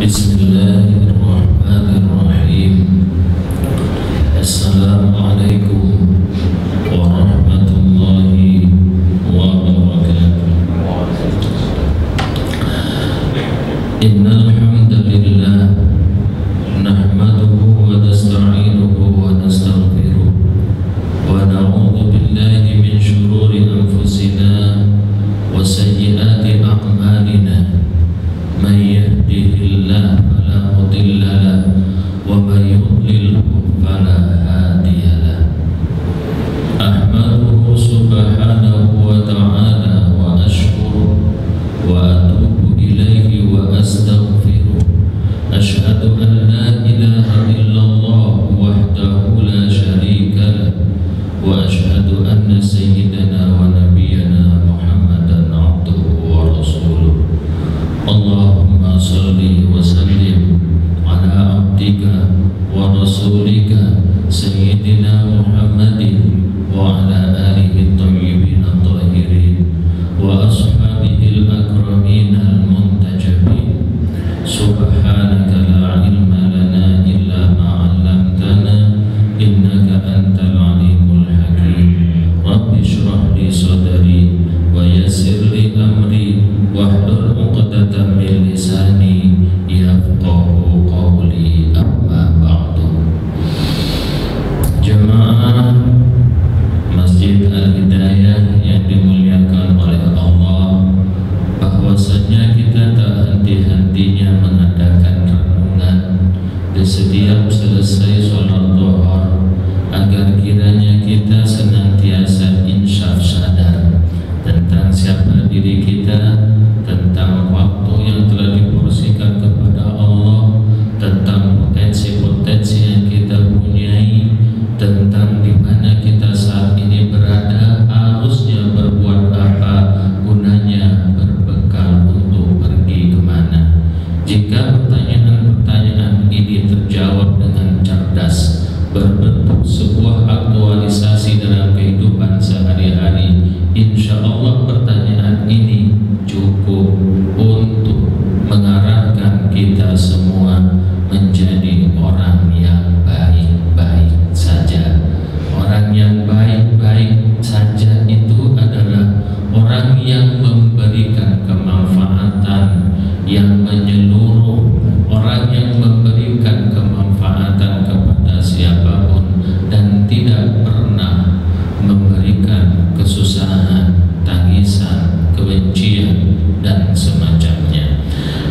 Bismillahirrahmanirrahim. Assalamualaikum warahmatullahi wabarakatuh. Innal hamdalillah nahmaduhu wa nasta'inuhu wa nastaghfiruh wa na'udzu billahi min shururi anfusina wa sayyiati a'malina. Man yahdihillahu fala mudilla lahu wa man yudlilhu fala hadiya lahu. Ahmaduhu subhanahu wa ta'ala wa ashkuru wa atubu ilaihi wa astaghfiruh. Ashhadu an la ilaha illallah wahdahu la syarika lahu wa ashhadu anna sayyidana wa nabiyyana Muhammadan abduhu wa rasuluh. Allahumma salli wa sallim ala abdika wa rasulika sayyidina Muhammadin wa ala alihi thayyibin tahirin wa ashabihi al-akramin al-muntajabin. Subhanaka la ilma lana illa ma 'allamtana innaka antal alimul hakim. Rabbi shrah li sadri wa yassir li amri wahlul 'uqdatam min lisani yafqahu qawli. Amma ba'du. Jamaah Masjid Al-Hidayah yang dimuliakan oleh Allah, bahwasanya kita tak henti-hentinya mengadakan renungan di setiap selesai sholat duha, agar kiranya kita senantiasa insyaf sadar tentang siapa diri kita, tentang waktu yang telah diporsikan kepada Allah, tentang potensi-potensi yang kita punyai, tentang di mana kita saat ini berada, harusnya berbuat apa, gunanya berbekal untuk pergi kemana. Jika pertanyaan-pertanyaan ini terjawab dengan cerdas, berbentuk sebuah aktualisasi dalam kehidupan sehari-hari, insya Allah pertanyaan ini cukup untuk mengarahkan kita semua menjadi orang yang baik-baik saja. Orang yang baik-baik saja itu adalah orang yang memberikan kemanfaatan yang menyeluruh, orang yang memberikan kemanfaatan kepada siapapun dan tidak pernah memberikan kesusahan, tangisan, kebencian dan semacamnya.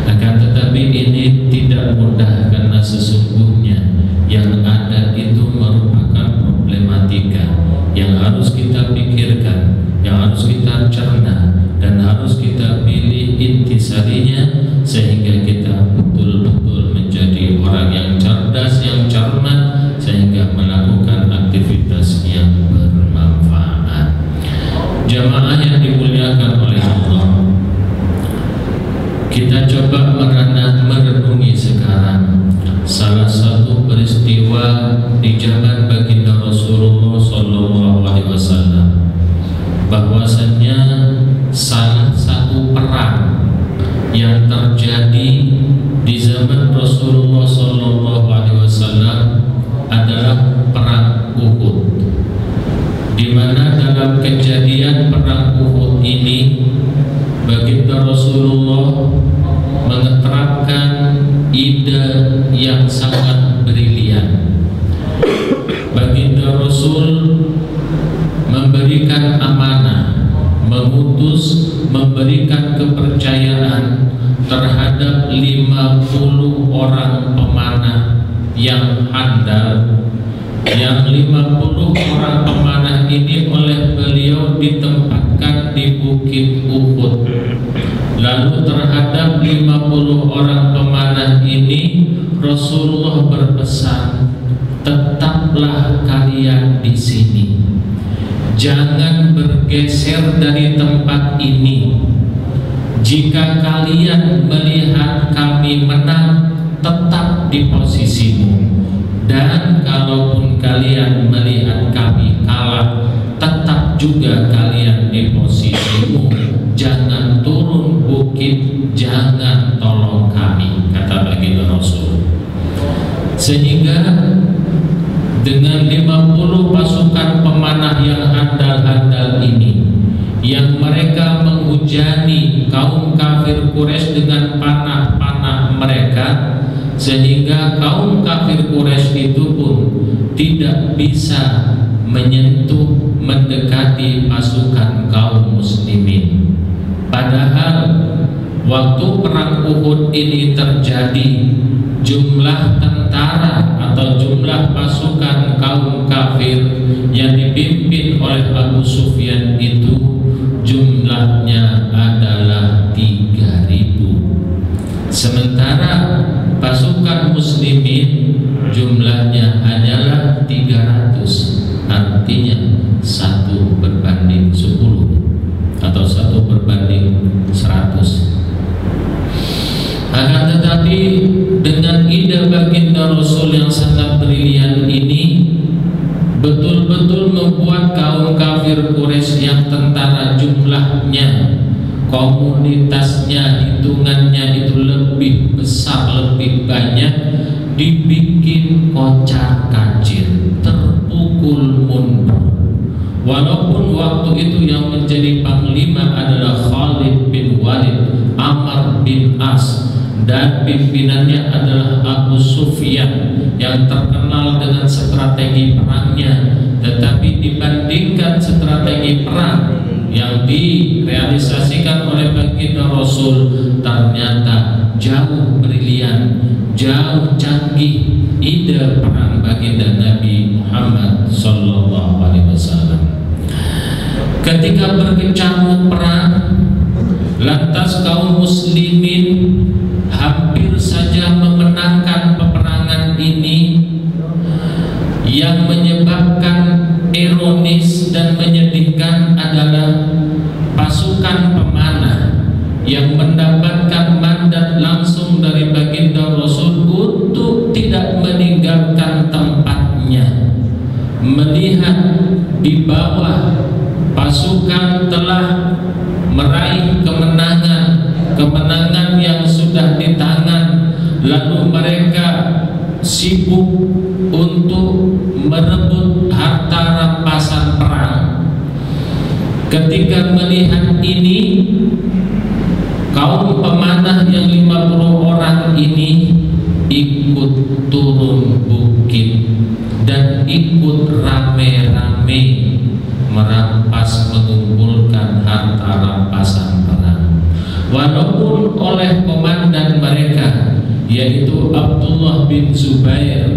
Akan tetapi ini tidak mudah, karena sesungguhnya yang ada itu merupakan problematika yang harus kita pikirkan, yang harus kita cerna, dan harus kita pilih intisarinya, sehingga kita betul-betul menjadi orang yang cerdas, yang cermat, sehingga melakukan aktivitas yang bermanfaat. Jamaah yang dimuliakan oleh Allah, kita coba merenungi sekarang salah satu peristiwa di zaman baginda Rasulullah SAW, bahwasannya salah satu perang yang terjadi di zaman Rasulullah SAW adalah perang Uhud, di mana dalam kejadian perang Uhud ini baginda Rasulullah menerapkan ide yang sangat brilian. Baginda Rasul memberikan amanah, mengutus, memberikan kepercayaan terhadap 50 orang pemanah yang handal. Yang 50 orang pemanah ini oleh beliau ditempatkan di Bukit Uhud. Lalu terhadap 50 orang pemanah ini Rasulullah berpesan, tetaplah kalian di sini, jangan bergeser dari tempat ini. Jika kalian melihat kami menang, tetap di posisimu. Dan kalaupun kalian melihat kami kalah, tetap juga kalian di posisimu. Jangan turun bukit, jangan tolong kami, kata baginda Sehingga dengan 50 pasukan pemanah yang handal-handal ini, yang mereka menghujani kaum kafir Quraisy dengan panah-panah mereka, sehingga kaum kafir Quraisy itu pun tidak bisa menyentuh, mendekati pasukan kaum muslimin. Padahal waktu perang Uhud ini terjadi, jumlah tentara atau jumlah pasukan kaum kafir yang dipimpin oleh Abu Sufyan itu jumlahnya adalah 3.000. Sementara pasukan muslimin jumlahnya hanyalah 300, artinya 1/10 atau 1/100. Akan tetapi dengan ide baginda Rasul yang sangat brilian ini betul-betul membuat kaum kafir Quraisy yang tentara jumlahnya, komunitasnya, hitungannya itu lebih besar, lebih banyak, dibikin kocar-kacir, terpukul mundur. Walaupun waktu itu yang menjadi panglima adalah Khalid bin Walid, Amr bin As, dan pimpinannya adalah Abu Sufyan yang terkenal dengan strategi perangnya. Tetapi dibandingkan strategi perang yang direalisasikan oleh baginda Rasul, ternyata jauh brilian, jauh canggih ide perang baginda Nabi Muhammad SAW. Ketika berkecamuk perang, lantas kaum muslimin hampir saja memenangkan peperangan ini. Yang menyebabkan ironis dan menyedihkan adalah pasukan pemanah yang mendapatkan mandat langsung dari baginda Rasul untuk tidak meninggalkan tempatnya, melihat di bawah pasukan telah meraih kemenangan yang sudah di tangan, lalu mereka sibuk untuk merebut harta rampasan perang. Ketika melihat ini, kaum pemanah yang 50 orang ini ikut turun bukit dan ikut rame-rame merampas, mengumpulkan harta rampasan perang. Walaupun oleh komandan mereka, yaitu Abdullah bin Zubair,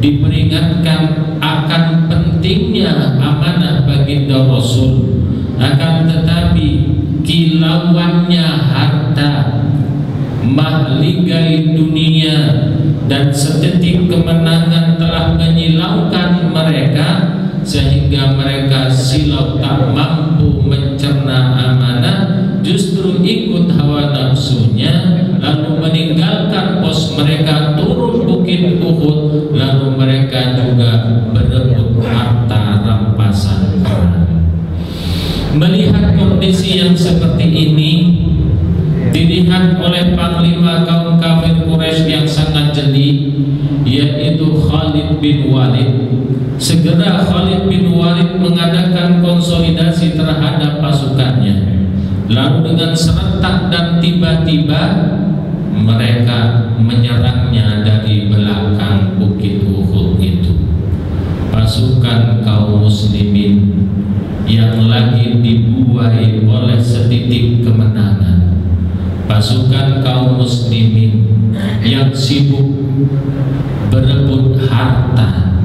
diperingatkan akan pentingnya amanah baginda Rasul, akan tetapi kilauannya harta, mahligai dunia, dan sedetik kemenangan telah menyilaukan mereka, sehingga mereka silau tak mampu mencerna amanah, justru ikut hawa nafsunya, lalu meninggalkan pos mereka, turun bukit Uhud, lalu mereka juga berebut harta rampasan perang. Melihat kondisi yang seperti ini, dilihat oleh panglima kaum kafir Quraisy yang sangat jeli, yaitu Khalid bin Walid. Segera Khalid bin Walid mengadakan konsolidasi terhadap pasukannya. Lalu dengan serentak dan tiba-tiba mereka menyerangnya dari belakang bukit Uhud itu. Pasukan kaum muslimin yang lagi dibuai oleh setitik kemenangan, pasukan kaum muslimin yang sibuk berebut harta,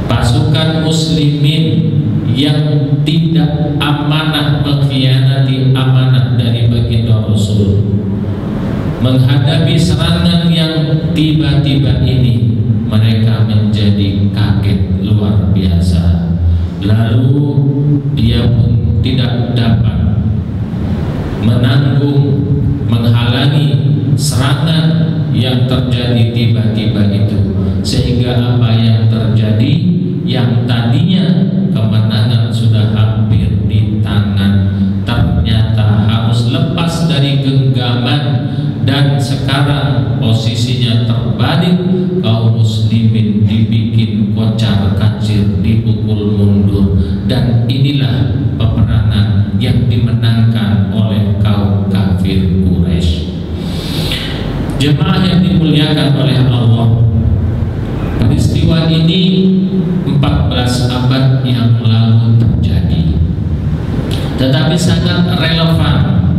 pasukan muslimin yang tidak amanah, mengkhianati amanah dari baginda Rasul, menghadapi serangan yang tiba-tiba ini, mereka menjadi kaget luar biasa. Lalu dia pun tidak dapat menanggung, menghalangi serangan yang terjadi tiba-tiba itu, sehingga apa yang terjadi, yang tadinya kemenangan sudah hampir di tangan, ternyata harus lepas dari genggaman, dan sekarang posisinya terbalik, kaum muslim inilah peperangan yang dimenangkan oleh kaum kafir Quraisy. Jemaah yang dimuliakan oleh Allah, peristiwa ini 14 abad yang lalu terjadi, tetapi sangat relevan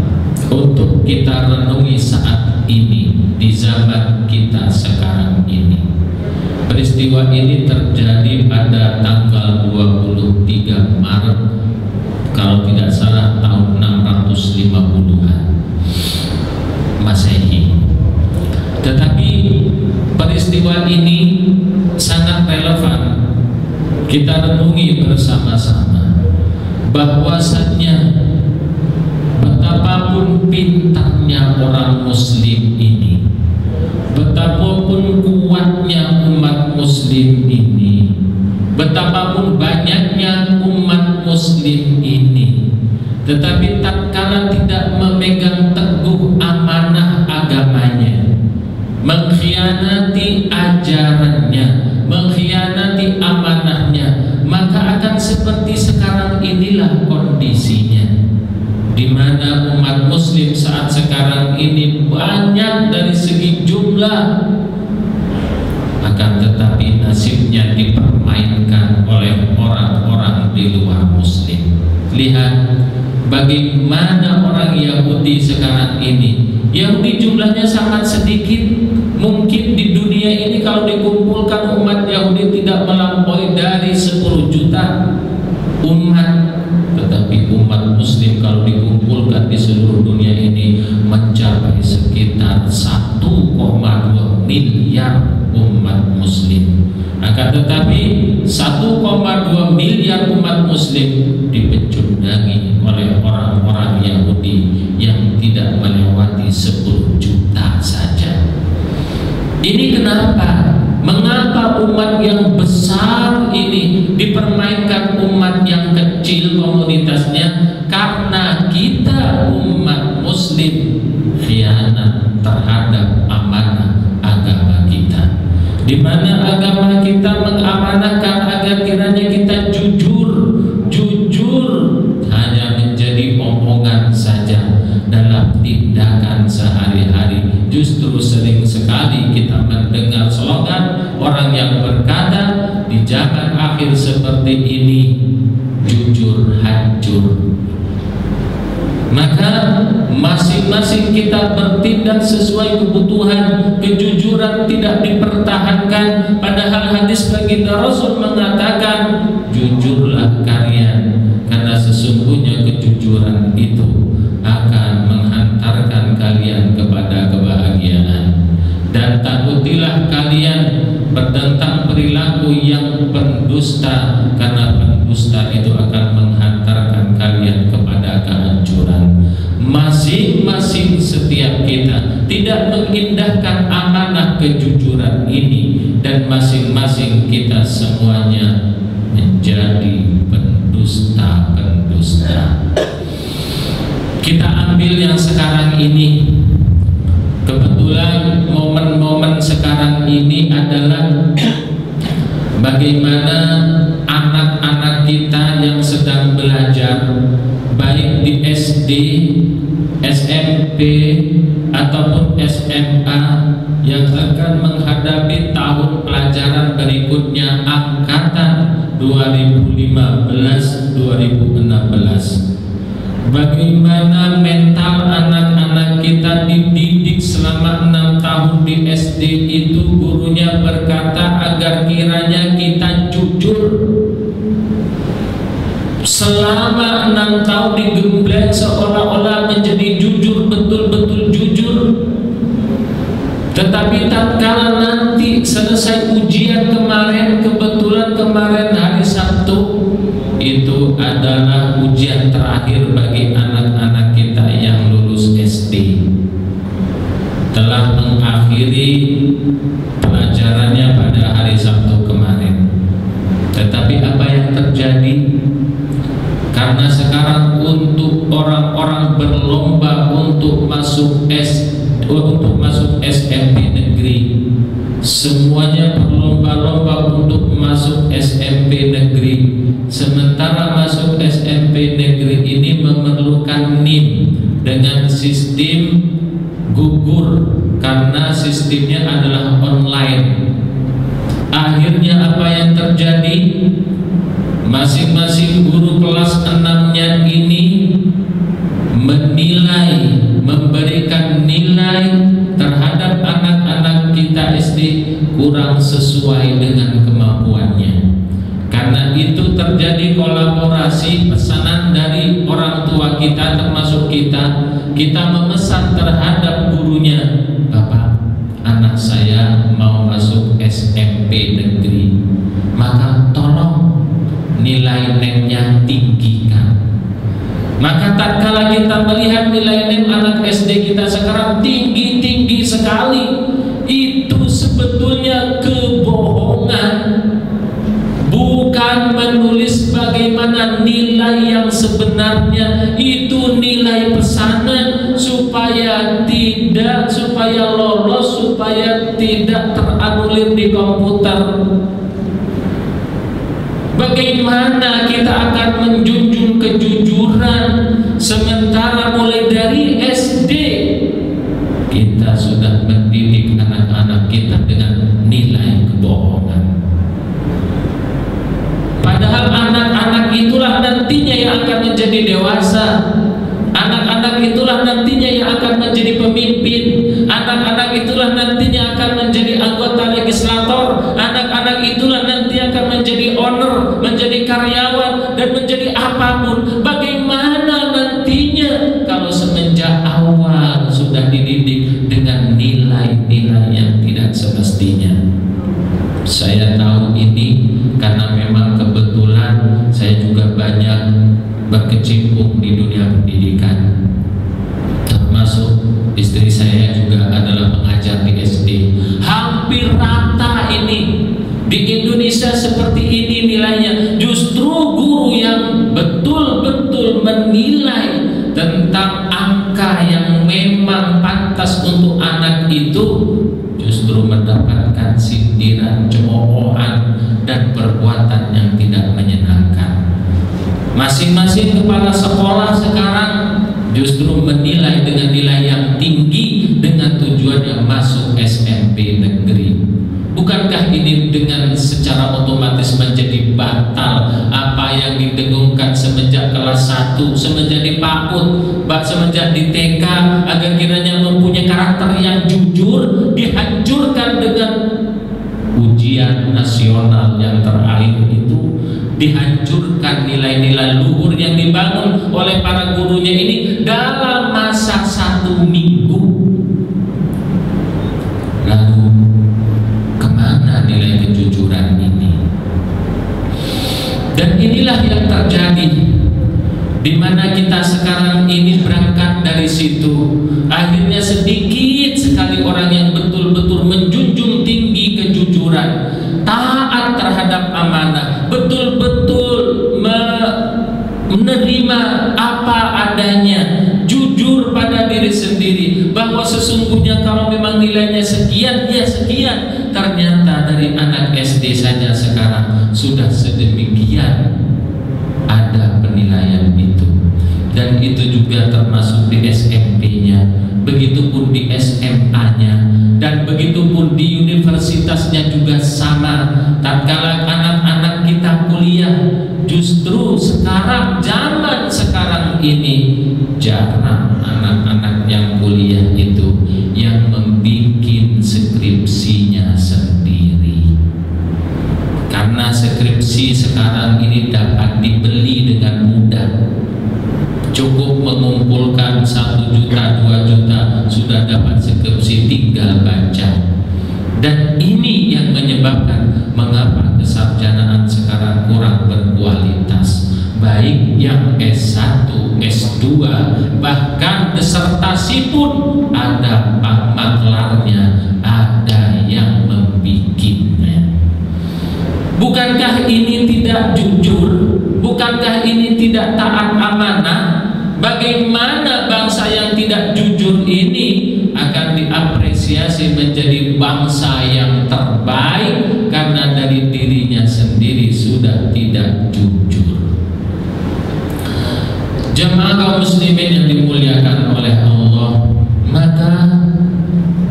untuk kita renungi saat ini di zaman kita sekarang ini. Peristiwa ini terjadi pada tanggal 23 Maret kalau tidak salah tahun 650-an Masehi. Tetapi peristiwa ini sangat relevan kita renungi bersama-sama, bahwasannya betapapun pintarnya orang muslim ini, betapapun kuatnya umat muslim ini, betapapun banyaknya umat muslim ini, tetapi tatkala tidak memegang teguh amanah agamanya, mengkhianati ajarannya, mengkhianati amanahnya, maka akan seperti sekarang inilah kondisinya, di mana umat muslim saat sekarang ini banyak dari segi jumlah, akan tetapi nasibnya dipermainkan oleh orang-orang di luar muslim. Lihat bagaimana orang Yahudi sekarang ini. Yahudi jumlahnya sangat sedikit. Mungkin di dunia ini kalau dikumpulkan umat Yahudi tidak melampaui dari 10 juta umat. Tetapi umat muslim kalau dikumpulkan di seluruh dunia ini mencapai sekitar 1,2 miliar umat muslim. Akan tetapi 1,2 miliar umat muslim dipecundangi oleh orang-orang Yahudi yang tidak melewati 10 juta saja. Ini kenapa? Mengapa umat yang besar ini dipermainkan umat yang kecil komunitasnya? Karena kita umat muslim khianat terhadap amanah agama kita, di mana agama kita mengamanahkan agar kiranya kita jujur hanya menjadi omongan saja dalam tindakan sehari-hari. Justru sering sekali kita mendengar slogan orang yang berkata di zaman akhir seperti ini, jujur hancur. Maka masing-masing kita bertindak sesuai kebutuhan, kejujuran tidak dipertahankan. Padahal hadis baginda Rasul mengatakan, jujurlah kalian, karena sesungguhnya kejujuran itu akan menghantarkan kalian kepada kebahagiaan. Dan takutilah kalian bertentang perilaku yang pendusta, karena pendusta itu akan menghantarkan kalian kepada kehancuran. Masing-masing setiap kita tidak mengindahkan amanah kejujuran ini, dan masing-masing kita semuanya menjadi pendusta. Kita ambil yang sekarang ini. Kebetulan momen-momen sekarang ini adalah bagaimana anak-anak kita yang sedang belajar, baik di SD, SMP ataupun SMA, yang akan menghadapi tahun pelajaran berikutnya, angkatan 2015-2016. Bagaimana mental anak-anak kita dididik selama 6 tahun di SD itu, gurunya berkata agar kiranya kita jujur. Selama 6 tahun digembleng seolah-olah menjadi jujur, betul-betul jujur. Tetapi tatkala nanti selesai ujian kemarin, kebetulan kemarin hari Sabtu, itu adalah ujian terakhir bagi anak-anak kita yang lulus SD, telah mengakhiri pelajarannya pada hari Sabtu kemarin. Tetapi apa yang terjadi? Karena sekarang untuk orang-orang berlomba untuk masuk SMP negeri, semuanya berlomba-lomba untuk masuk SMP negeri. Sementara masuk SMP SMP negeri ini memerlukan NIM dengan sistem gugur karena sistemnya adalah online. Akhirnya apa yang terjadi? Masing-masing guru kelas 6-nya ini menilai, memberikan nilai terhadap anak-anak kita SD kurang sesuai dengan kemampuannya. Karena itu terjadi kolaborasi pesanan dari orang tua kita, termasuk kita memesan terhadap gurunya, Bapak, anak saya mau masuk SMP negeri, maka tolong nilai NEM-nya tinggikan. Maka tatkala kita melihat nilai NEM anak SD kita sekarang tinggi sekali, itu sebetulnya kebohongan. Bukan menulis bagaimana nilai yang sebenarnya, itu nilai pesanan supaya lolos, supaya tidak teranulir di komputer. Bagaimana kita akan menjunjung kejujuran sementara mulai dari SD kita sudah mendidik anak-anak kita dengan nilai kebohongan? Padahal anak-anak itulah nantinya yang akan menjadi dewasa. Anak-anak itulah nantinya yang akan menjadi pemimpin. Anak-anak itulah nantinya akan menjadi anggota legislator. Anak-anak itulah nanti akan menjadi owner, menjadi karyawan, dan menjadi apapun. Bagaimana nantinya kalau semenjak awal sudah dididik dengan nilai-nilai yang tidak semestinya? Saya tahu ini karena memang kebetulan saya juga banyak berkecimpung di dunia pendidikan, termasuk istri saya juga adalah pengajar di SD. Hampir rata ini di Indonesia seperti ini nilainya. Justru guru yang betul-betul menilai tentang angka yang memang pantas untuk anak itu justru mendapatkan sindiran, cemoohan, dan perbuatan yang tidak menyenangkan. Masing-masing kepala sekolah sekarang justru menilai dengan nilai yang tinggi dengan tujuannya masuk SMP negeri. Bukankah ini dengan secara otomatis menjadi batal apa yang didengungkan semenjak kelas 1, semenjak di PAUD, semenjak di TK, agar kiranya mempunyai karakter yang jujur, dihancurkan dengan ujian nasional yang terakhir itu, dihancurkan nilai-nilai luhur yang dibangun oleh para gurunya ini dalam masa 1 minggu. Lalu kemana nilai kejujuran ini? Dan inilah yang terjadi, di mana kita sekarang ini berangkat dari situ. Akhirnya sedikit sekali orang yang betul-betul menjunjung tinggi kejujuran, taat terhadap amanah, betul-betul menerima apa adanya, jujur pada diri sendiri, bahwa sesungguhnya kalau memang nilainya sekian, ya sekian. Ternyata dari anak SD saja sekarang sudah sedemikian ada penilaian itu. Dan itu juga termasuk di SMP-nya, begitupun di SMA-nya, dan begitupun di universitasnya juga sama. Tatkala anak-anak kita kuliah, justru sekarang, zaman sekarang ini, jarang anak-anak yang kuliah itu yang membikin skripsinya sendiri. Karena skripsi sekarang ini dapat dibeli dengan mudah. Cukup mengumpulkan 1 juta, 2 juta, sudah dapat skripsi, tinggal baca. Dan ini yang menyebabkan mengapa kesarjanaan sekarang kurang berkualitas, baik yang S1, S2, bahkan disertasi pun ada maklarnya, ada yang membikinnya. Bukankah ini tidak jujur? Bukankah ini tidak taat amanah? Bagaimana bangsa yang tidak jujur ini akan diapresiasi menjadi bangsa yang terbaik karena dari dirinya sendiri sudah tidak jujur? kaum muslimin yang dimuliakan oleh Allah, maka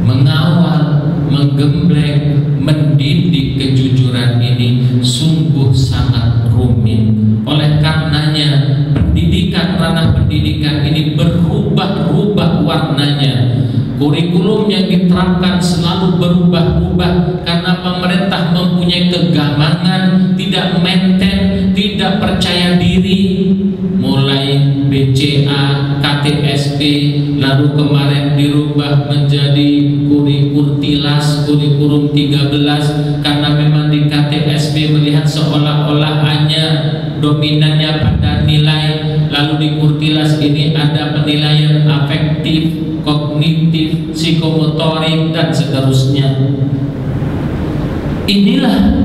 mengawal, menggembleng, mendidik kejujuran ini sungguh sangat rumit. Oleh karenanya pendidikan, ranah pendidikan ini berubah-ubah warnanya. Kurikulum yang diterapkan selalu berubah-ubah karena pemerintah mempunyai kegamangan, tidak maintain, tidak percaya diri. Mulai BCA, KTSP, lalu kemarin dirubah menjadi kurikulum 13 karena memang di KTSP melihat seolah-olah hanya dominannya pada nilai, lalu di Kurtilas ini ada penilaian afektif, kognitif, psikomotorik, dan seterusnya. Inilah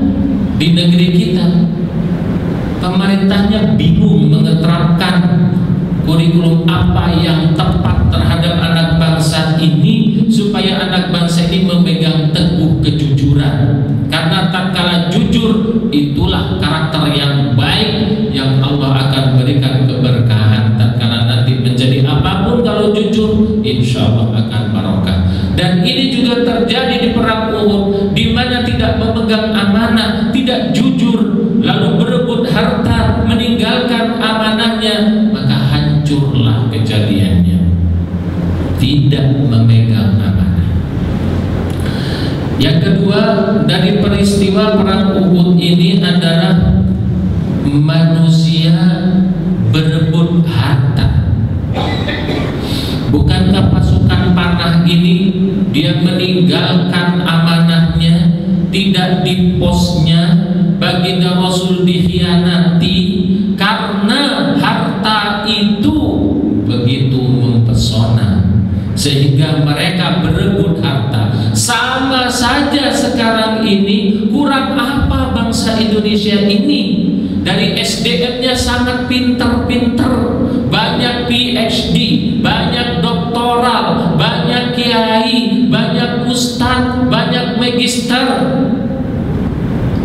di negeri kita, pemerintahnya bingung menerapkan kurikulum apa yang tepat terhadap anak bangsa ini supaya anak bangsa ini memegang teguh kejujuran. Karena tatkala jujur, itulah karakter yang baik yang Allah akan berikan keberkahan. Tatkala nanti menjadi apapun kalau jujur, insya Allah akan barokah. Dan ini juga terjadi di perang Uhud, di mana tidak memegang amanah, tidak jujur, lalu berebut harta, meninggalkan amanahnya, maka hancurlah kejadiannya. Tidak memegang amanah. Yang kedua dari peristiwa perang Uhud ini adalah manusia berebut harta. Bukankah pasukan panah ini dia meninggalkan amanahnya, tidak di posnya, baginda Rasul dikhianati karena harta itu begitu mempesona sehingga mereka berebut harta. Sama saja sekarang ini, kurang apa bangsa Indonesia ini? Dari SDM-nya sangat pinter-pinter, banyak PhD, banyak doktoral, banyak kiai, banyak ustadz, banyak magister.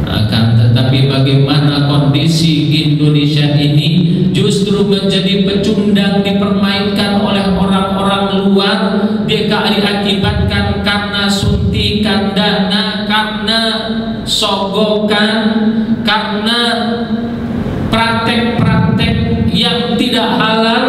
Akan tetapi bagaimana kondisi Indonesia ini justru menjadi pecundang, dipermainkan oleh orang-orang luar, diakibatkan karena suntikan dana, karena sogokan, karena praktek-praktek yang tidak halal,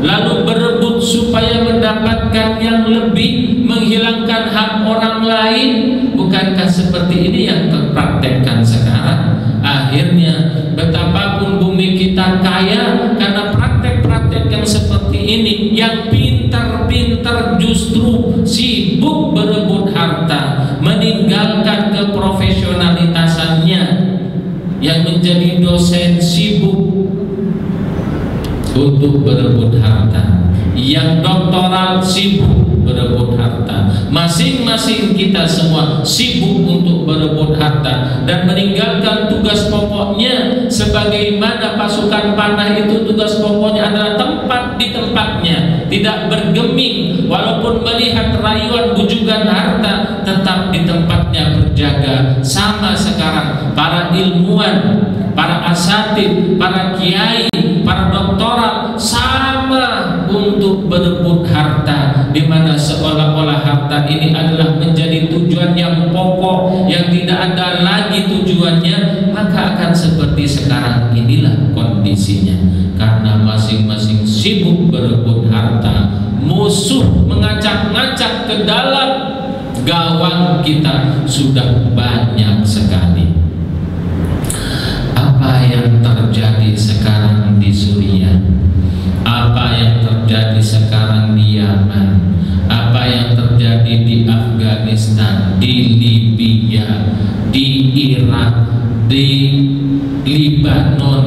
lalu berebut supaya mendapatkan yang lebih, menghilangkan hak orang lain. Bukankah seperti ini yang terpraktekkan sekarang? Akhirnya betapapun bumi kita kaya karena praktek-praktek yang seperti ini. Yang pintar-pintar justru sibuk berebut harta, meninggalkan keprofesionalitasannya. Yang menjadi dosen sibuk untuk berebut harta, yang doktoral sibuk berebut harta. Masing-masing kita semua sibuk untuk berebut harta dan meninggalkan tugas pokoknya. Sebagaimana pasukan panah itu tugas pokoknya adalah tempat di tempatnya, tidak bergeming, walaupun melihat rayuan bujukan harta tetap di tempatnya berjaga. Sama sekarang para ilmuwan, para asatid, para kiai, para doktoral sama untuk berebut harta, di mana seolah-olah harta ini adalah menjadi tujuan yang pokok, yang tidak ada lagi tujuannya. Maka akan seperti sekarang inilah kondisinya, karena masing-masing sibuk berebut harta. Musuh mengacak-ngacak ke dalam gawang kita sudah banyak sekali. Apa yang terjadi sekarang di Suriah, apa yang terjadi sekarang di Yaman, apa yang terjadi di Afghanistan, di Libya, di Irak, di Libanon,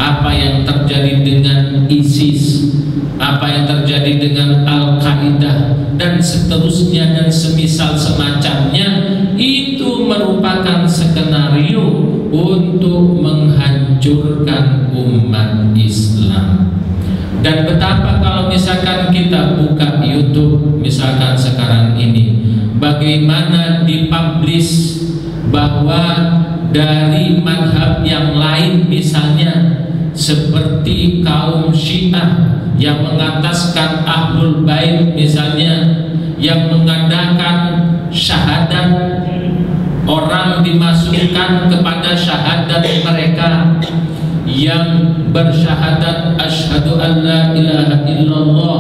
apa yang terjadi dengan ISIS, apa yang terjadi dengan Al-Qaeda, dan seterusnya dan semisal semacamnya, itu merupakan skenario untuk menghancurkan umat Islam. Dan betapa kalau misalkan kita buka YouTube misalkan sekarang ini, bagaimana dipublish bahwa dari madhab yang lain misalnya seperti kaum Syiah yang mengataskan Ahlul Bait misalnya, yang mengadakan syahadat, orang dimasukkan kepada syahadat mereka, yang bersyahadat asyhadu an la ilaha illallah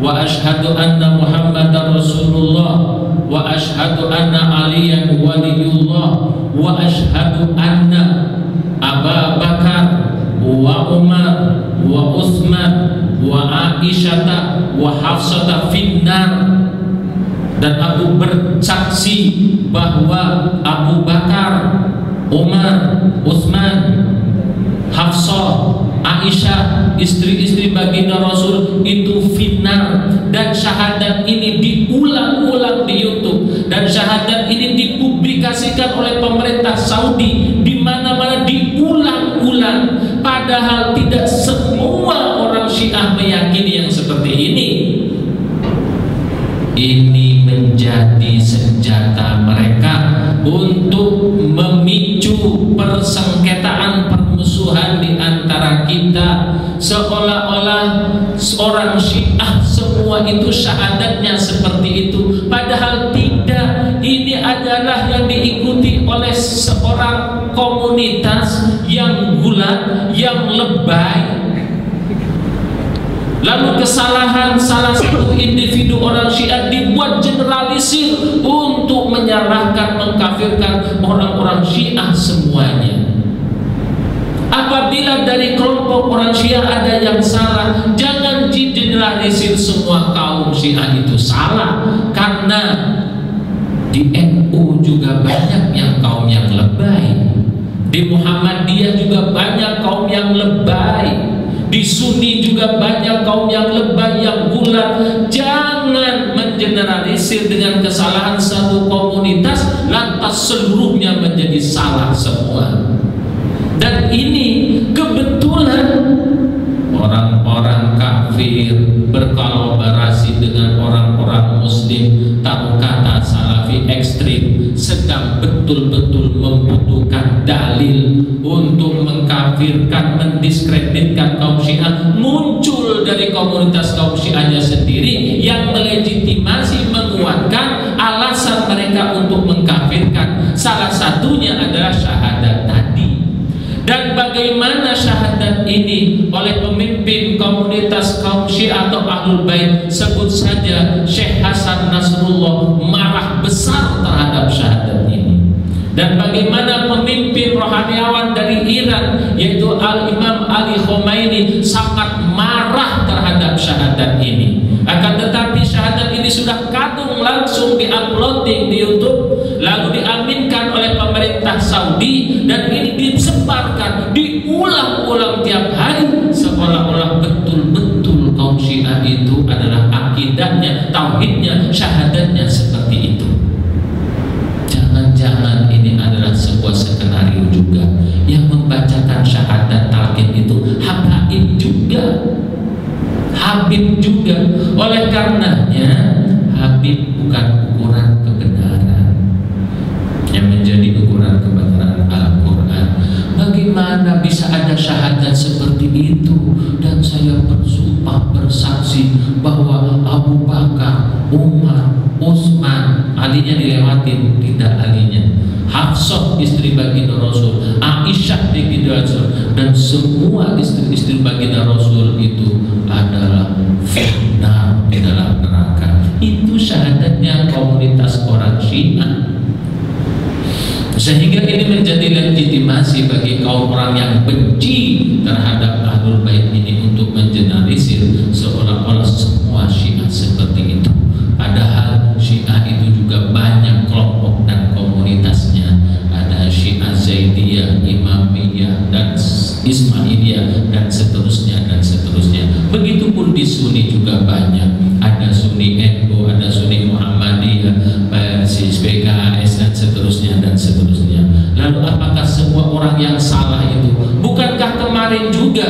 wa asyhadu anna Muhammadar Rasulullah wa asyhadu anna aliyan waliyullah wa asyhadu anna Abu Bakar wa Umar wa Utsman wa Aisyata wa Hafsata finnar. Dan Abu bersaksi bahwa Abu Bakar, Umar, Utsman, Hafsah, Aisyah, istri-istri baginda Rasul itu finnar. Dan syahadat ini diulang-ulang di YouTube, dan syahadat ini dipublikasikan oleh pemerintah Saudi di mana-mana, diulang-ulang. Padahal tidak semua orang Syiah meyakini yang seperti ini. Ini menjadi senjata mereka untuk memicu persengketaan, permusuhan di antara kita, seolah-olah orang Syiah semua itu syahadatnya seperti itu. Padahal tidak. Ini adalah yang diikuti oleh seorang komunitas yang gulat, yang lebay. Lalu kesalahan salah satu individu orang Syiah dibuat generalisir untuk menyalahkan, mengkafirkan orang-orang Syiah semuanya. Apabila dari kelompok orang Syiah ada yang salah, jangan digeneralisir semua kaum Syiah itu salah. Karena di NU juga banyak yang kaum yang lebay, di Muhammadiyah juga banyak kaum yang lebay, di Sunni juga banyak kaum yang lebay, yang bulat. Jangan mengeneralisir dengan kesalahan satu komunitas lantas seluruhnya menjadi salah semua. Dan ini kebetulan orang-orang kafir berkolaborasi dengan orang-orang muslim, taruh kata salafi ekstrim, sedang betul-betul membutuhkan dalil untuk mengkafirkan, mendiskreditkan kaum Syiah. Muncul dari komunitas kaum Syiahnya sendiri yang melegitimasi, menguatkan alasan mereka untuk mengkafirkan. Salah satunya adalah syahadat tadi. Dan bagaimana syahadat ini oleh pemimpin komunitas kaum Syiah atau Ahlul Bait, sebut saja Syekh Hasan Nasrullah, marah besar terhadap syahadat ini. Dan bagaimana pemimpin rohaniawan dari Iran, yaitu Al-Imam Ali Khomeini, sangat marah terhadap syahadat ini. Akan tetapi syahadat ini sudah kadung langsung di-uploading di YouTube, lalu diaminkan oleh pemerintah Saudi, dan ini disebarkan, diulang-ulang tiap hari, seolah-olah betul-betul kaum Syiah itu adalah akidahnya, tauhidnya, syahadatnya seperti itu. Jangan-jangan ini adalah sebuah skenario juga, yang membacakan syahadat talqin itu Habib juga. Oleh karenanya Habib bukan ukuran kebenaran. Yang menjadi ukuran kebenaran Al-Quran. Bagaimana bisa ada syahadat seperti itu? Dan saya bersumpah, bersaksi bahwa Abu Bakar, Umar, Utsman, alinya dilewatin, tidak alinya, Hafsah istri baginda Rasul, Aisyah baginda Rasul, dan semua istri-istri baginda Rasul itu adalah finnar di dalam neraka. Itu syahadatnya komunitas orang Syiah. Sehingga ini menjadi legitimasi bagi kaum orang yang benci terhadap Ahlul Bait ini untuk mengeneralisir seolah-olah semua Syiah seperti itu. Padahal Syiah itu juga banyak kelompok dan komunitasnya. Ada Syiah Zaidiyah, Imamiyah, dan Ismailiyah, dan seterusnya dan seterusnya. Begitupun di Sunni juga banyak. Ada Sunni NU, ada Sunni Muhammadiyah, Persis, PKS, dan seterusnya dan seterusnya. Lalu apakah semua orang yang salah itu? Bukankah kemarin juga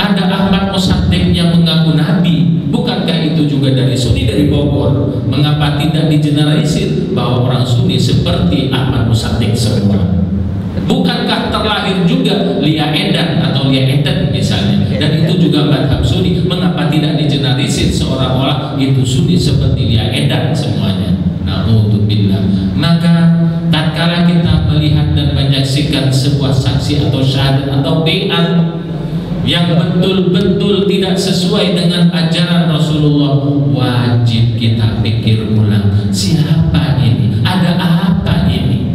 ada Ahmad Mossadegh yang mengaku Nabi? Bukankah itu juga dari Sunni, dari Bogor? Mengapa tidak digeneralisir bahwa orang Sunni seperti Ahmad Mossadegh semua? Bukankah terlahir juga Lia Edan atau Lia Eden misalnya, dan itu juga madhab Sunni? Mengapa tidak digeneralisir seolah-olah itu Sunni seperti Lia Edan semuanya? Na'udzubillah. Maka tatkala kita melihat dan menyaksikan sebuah saksi atau syahadat atau bai'at yang betul-betul tidak sesuai dengan ajaran Rasulullah, wajib kita pikir ulang, siapa ini? Ada apa ini?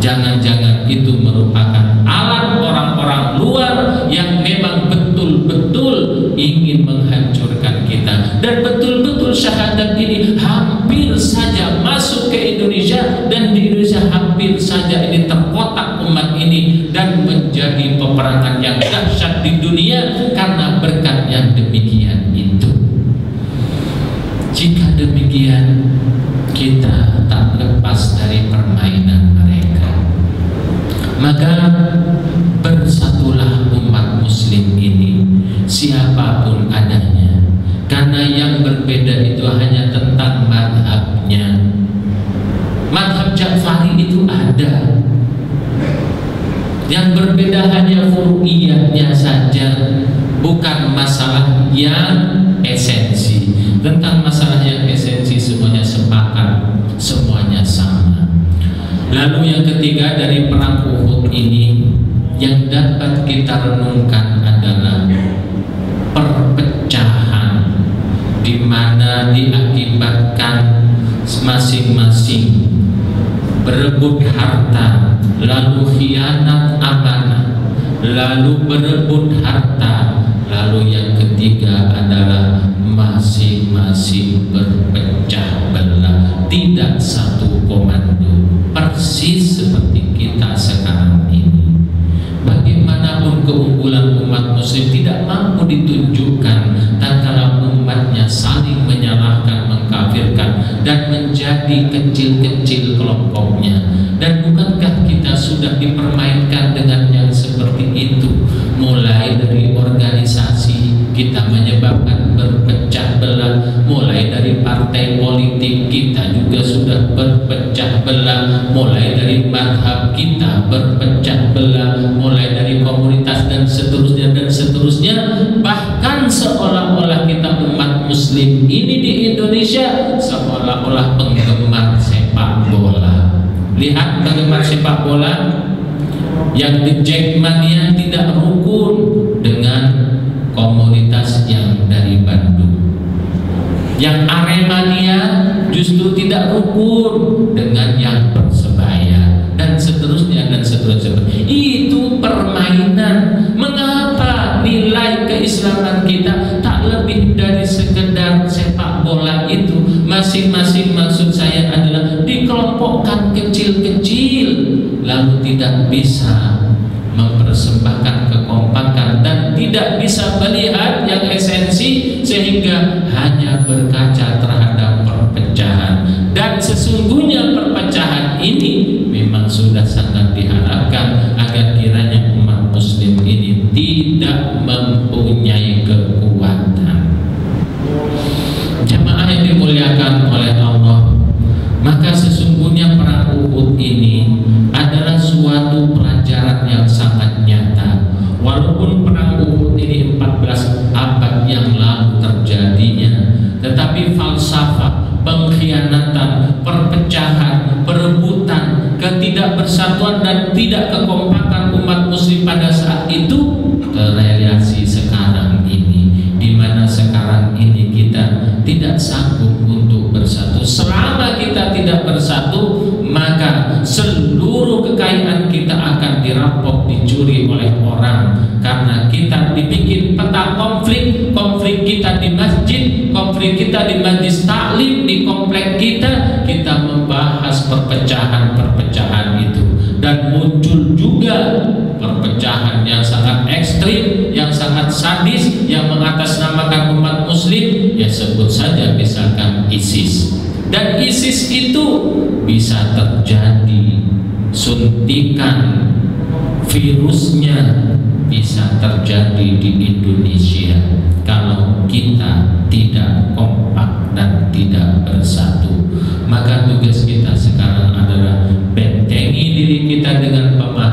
Jangan-jangan itu merupakan alat orang-orang luar yang memang betul-betul ingin menghancurkan kita. Dan betul-betul syahadat ini hampir saja masuk ke Indonesia, dan di Indonesia hampir saja ini terkotak umat ini dan menjadi peperangan yang dahsyat di dunia karena berkat yang demikian itu. Jika demikian, kita tak lepas dari permainan mereka. Maka bersatulah umat muslim ini, siapapun adanya, karena yang berbeda itu hanya tentang madhabnya. Madhab Ja'fari itu ada, yang berbeda hanya furu'iyatnya saja, bukan masalah yang esensi. Tentang masalah yang esensi semuanya sepakat, semuanya sama. Lalu yang ketiga dari perang Uhud ini yang dapat kita renungkan adalah perpecahan, di mana diakibatkan masing-masing berebut harta, lalu khianat amanah, lalu berebut harta, lalu yang ketiga adalah masing-masing berpecah belah, tidak satu komando, persis seperti kita sekarang ini. Bagaimanapun keunggulan umat muslim tidak mampu ditunjukkan tatkala umatnya saling menyalahkan, mengkafirkan, dan menjadi kecil-kecil kelompoknya. Dan bukankah kita sudah dipermainkan dengan yang seperti itu? Mulai dari organisasi kita menyebabkan berpecah belah, mulai dari partai politik kita juga sudah berpecah belah, mulai dari madhab kita berpecah belah, mulai dari komunitas dan seterusnya dan seterusnya. Bahkan seolah-olah kita umat muslim ini di Indonesia seolah-olah penggemar sepak bola. Lihat penggemar sepak bola yang The Jackmania tidak rukun dengan komunitas yang dari Bandung, yang Aremania justru tidak rukun dengan yang Persebaya, dan seterusnya dan seterusnya. Itu permainan. Mengapa nilai keislaman kita tak lebih dari sekedar sepak bola itu? Masing-masing maksud saya adalah dikelompokkan kecil-kecil, lalu tidak bisa mempersembahkan kekompakan dan tidak bisa melihat yang esensi, sehingga hanya berkaca terhadap perpecahan. Dan sesungguhnya perpecahan ini memang sudah sangat diharapkan agar kiranya umat muslim ini tidak mempunyai kekuatan. Jamaah yang dimuliakan oleh Allah, maka sesungguhnya perang Uhud ini adalah suatu pelajaran yang sangat nyata. Walaupun perang Uhud ini 14 abad yang lalu terjadinya, tetapi falsafah, pengkhianatan, perpecahan, perebutan, ketidakbersatuan dan tidak kekompakan umat muslim pada saat itu terrealisasi sekarang ini, di mana sekarang ini kita tidak sanggup untuk bersatu. Selama kita tidak bersatu, maka seluruh kekayaan kita akan dirampok, dicuri oleh orang, karena kita dibikin peta konflik. Konflik kita di masjid, konflik kita di majlis taklim, di komplek kita membahas perpecahan-perpecahan itu. Dan muncul juga perpecahan yang sangat ekstrim, yang sangat sadis, yang mengatasnamakan umat muslim. Ya sebut saja misalkan ISIS. Dan ISIS itu bisa terjadi suntikan virusnya, bisa terjadi di Indonesia kalau kita tidak kompak dan tidak bersatu. Maka tugas kita sekarang adalah bentengi diri kita dengan pemahaman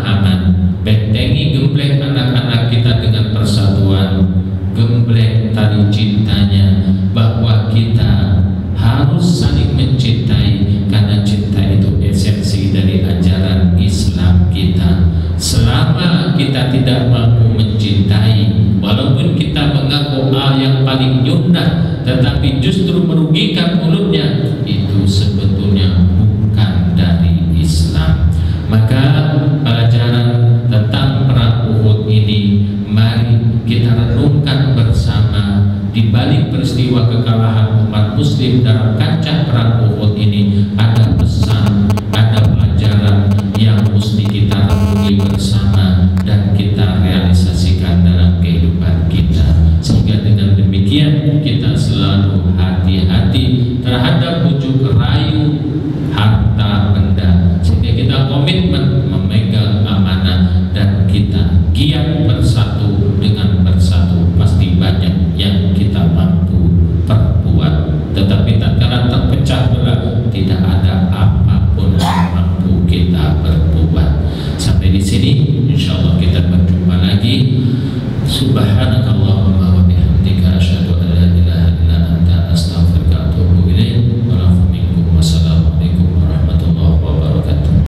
komitmen